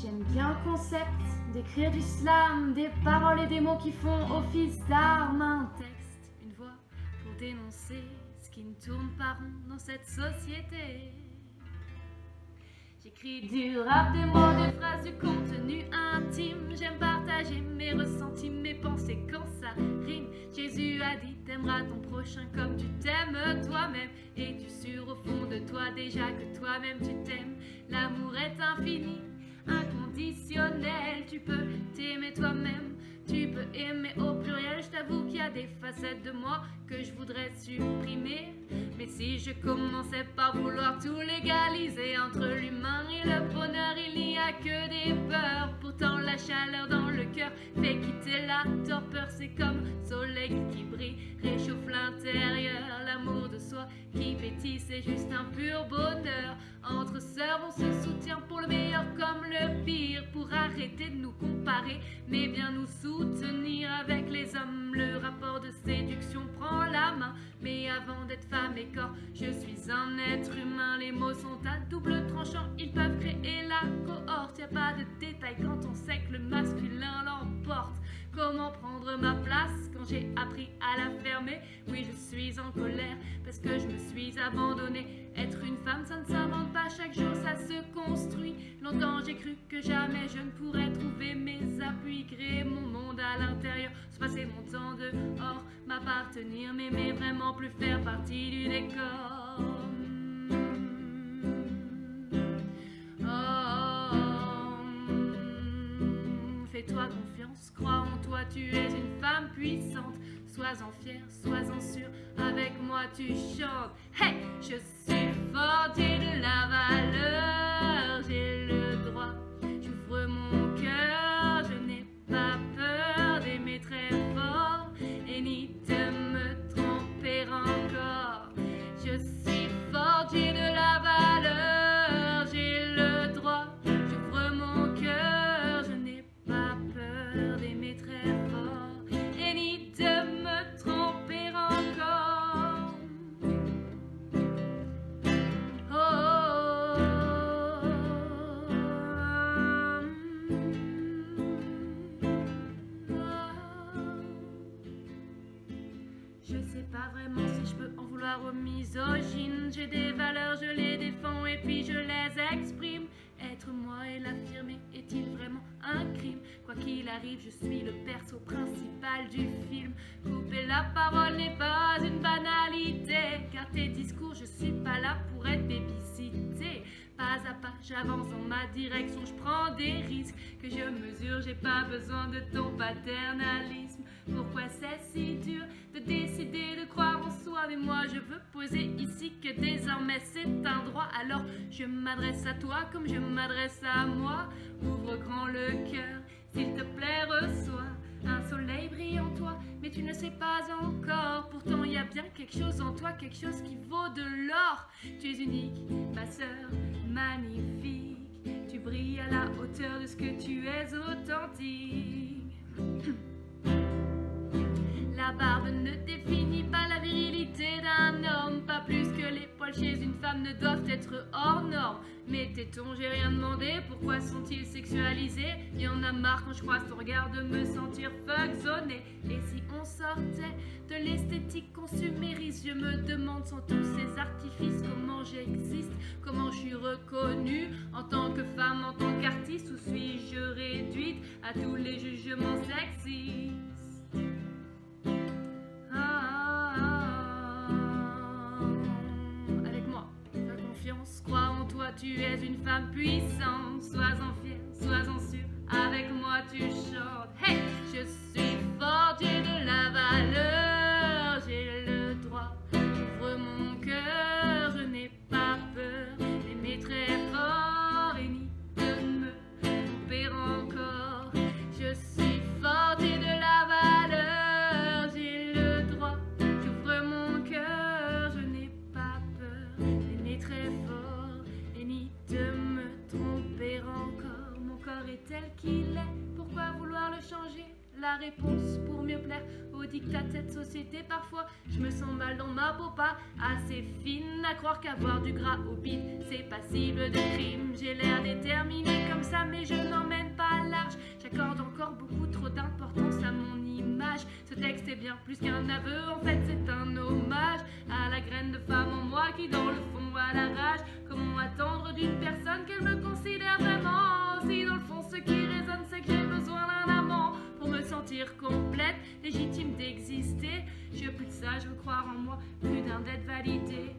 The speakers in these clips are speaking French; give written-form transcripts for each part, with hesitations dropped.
J'aime bien le concept d'écrire du slam, des paroles et des mots qui font office d'armes. Un texte, une voix pour dénoncer ce qui ne tourne pas rond dans cette société. J'écris du rap, des mots, des phrases, du contenu intime. J'aime partager mes ressentis, mes pensées quand ça rime. Jésus a dit t'aimeras ton prochain comme tu t'aimes toi-même. Et tu sûr au fond de toi déjà que toi-même tu t'aimes. L'amour est infini, inconditionnel. Tu peux t'aimer toi-même, tu peux aimer au pluriel. Je t'avoue qu'il y a des facettes de moi que je voudrais supprimer. Mais si je commençais par vouloir tout légaliser, entre l'humain et le bonheur il n'y a que des peurs. Pourtant la chaleur dans le cœur fait quitter la torpeur. C'est comme soleil qui brille, réchauffe l'intérieur. L'amour de soi qui pétille, c'est juste un pur bonheur. Entre sœurs on se soutient pour le meilleur comme le pire. Pour arrêter de nous comparer, mais bien nous soutenir avec les hommes. Le rapport de séduction prend la main. Mais avant d'être femme et corps, je suis un être humain. Les mots sont à double tranchant, ils peuvent créer la cohorte. Y'a pas de détails quand on sait que le masculin l'emporte. Comment prendre ma place quand j'ai appris à la fermer? Oui, je suis en colère parce que je me suis abandonnée. Être une femme, ça ne s'invente pas, chaque jour ça se construit. Longtemps j'ai cru que jamais je ne pourrais trouver mes appuis. Créer mon monde à l'intérieur, se passer mon temps dehors, m'appartenir, m'aimer vraiment, plus faire partie du décor. Fais-toi confiance, crois en toi, tu es une femme puissante. Sois-en fière, sois-en sûre, avec moi tu chantes. Hey, je suis forte, j'ai de la valeur, j'ai le droit, j'ouvre mon cœur, je n'ai pas peur d'aimer très fort et ni de me tromper encore. Je suis forte, j'ai de la valeur, j'ai le droit, j'ouvre mon cœur, je n'ai pas peur d'aimer très fort et ni de me tromper encore. Je sais pas vraiment si je peux en vouloir aux misogynes. J'ai des valeurs, je les défends et puis je les exprime. Être moi et l'affirmer, est-il vraiment un crime? Quoi qu'il arrive, je suis le perso principal du film. Couper la parole n'est pas une banalité, car tes discours, je suis pas là pour être babycité. Pas à pas, j'avance dans ma direction, je prends des risques que je mesure, j'ai pas besoin de ton paternalisme. Pourquoi c'est si dur de décider de croire en soi? Mais moi je veux poser ici que désormais c'est un droit. Alors je m'adresse à toi comme je m'adresse à moi. Ouvre grand le cœur, s'il te plaît reçois. Un soleil brille en toi, mais tu ne sais pas encore. Pourtant il y a bien quelque chose en toi, quelque chose qui vaut de l'or. Tu es unique, ma sœur, magnifique. Tu brilles à la hauteur de ce que tu es authentique. La barbe ne définit pas la virilité d'un homme, pas plus que les poils chez une femme ne doivent être hors norme. Mes tétons, j'ai rien demandé, pourquoi sont-ils sexualisés? Y en a marre quand je croise ton regard de me sentir fuckzonné. Et si on sortait de l'esthétique consumériste, je me demande sans tous ces artifices comment j'existe, comment je suis reconnue en tant que femme, en tant qu'artiste, ou suis-je réduite à tous les jugements sexistes? Avec moi, fais confiance, crois en toi, tu es une femme puissante. Sois-en fière, sois-en sûre, avec moi tu chantes. Hey, je suis forte, j'ai de la valeur, j'ai le droit, j'ouvre mon cœur, je n'ai pas peur d'aimer très fort et ni de me tromper encore. Je suis forte, j'ai de la valeur, j'ai le droit, j'ouvre mon cœur, je n'ai pas peur d'aimer très fort et ni de me tromper encore. Mon corps est tel qu'il est, pourquoi vouloir le changer? La réponse pour mieux plaire aux dictats de cette société. Parfois je me sens mal dans ma peau, pas assez fine à croire qu'avoir du gras au bide c'est passible de crime. J'ai l'air déterminée comme ça mais je n'en j'accorde beaucoup trop d'importance à mon image. Ce texte est bien plus qu'un aveu, en fait c'est un hommage à la graine de femme en moi qui dans le fond a la rage. Comment attendre d'une personne qu'elle me considère vraiment? Si dans le fond ce qui résonne c'est que j'ai besoin d'un amant pour me sentir complète, légitime d'exister. Je veux plus de ça, je veux croire en moi, plus d'un d'être validé.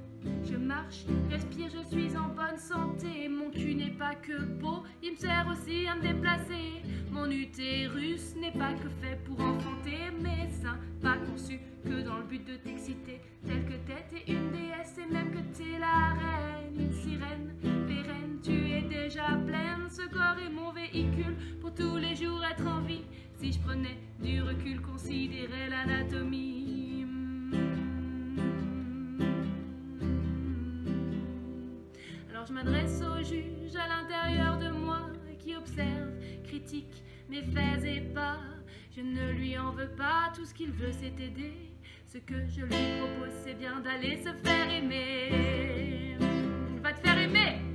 Je marche, respire, je suis en bonne santé. Mon cul n'est pas que beau, il me sert aussi à me déplacer. Mon utérus n'est pas que fait pour enfanter. Mes seins, pas conçus que dans le but de t'exciter. Tel que t'es une déesse et même que t'es la reine. Une sirène pérenne, tu es déjà pleine. Ce corps est mon véhicule pour tous les jours être en vie. Si je prenais du recul, considérais l'anatomie. Alors je m'adresse au juge à l'intérieur de moi qui observe, critique mes faits et pas. Je ne lui en veux pas, tout ce qu'il veut c'est aider. Ce que je lui propose c'est bien d'aller se faire aimer. Va te faire aimer!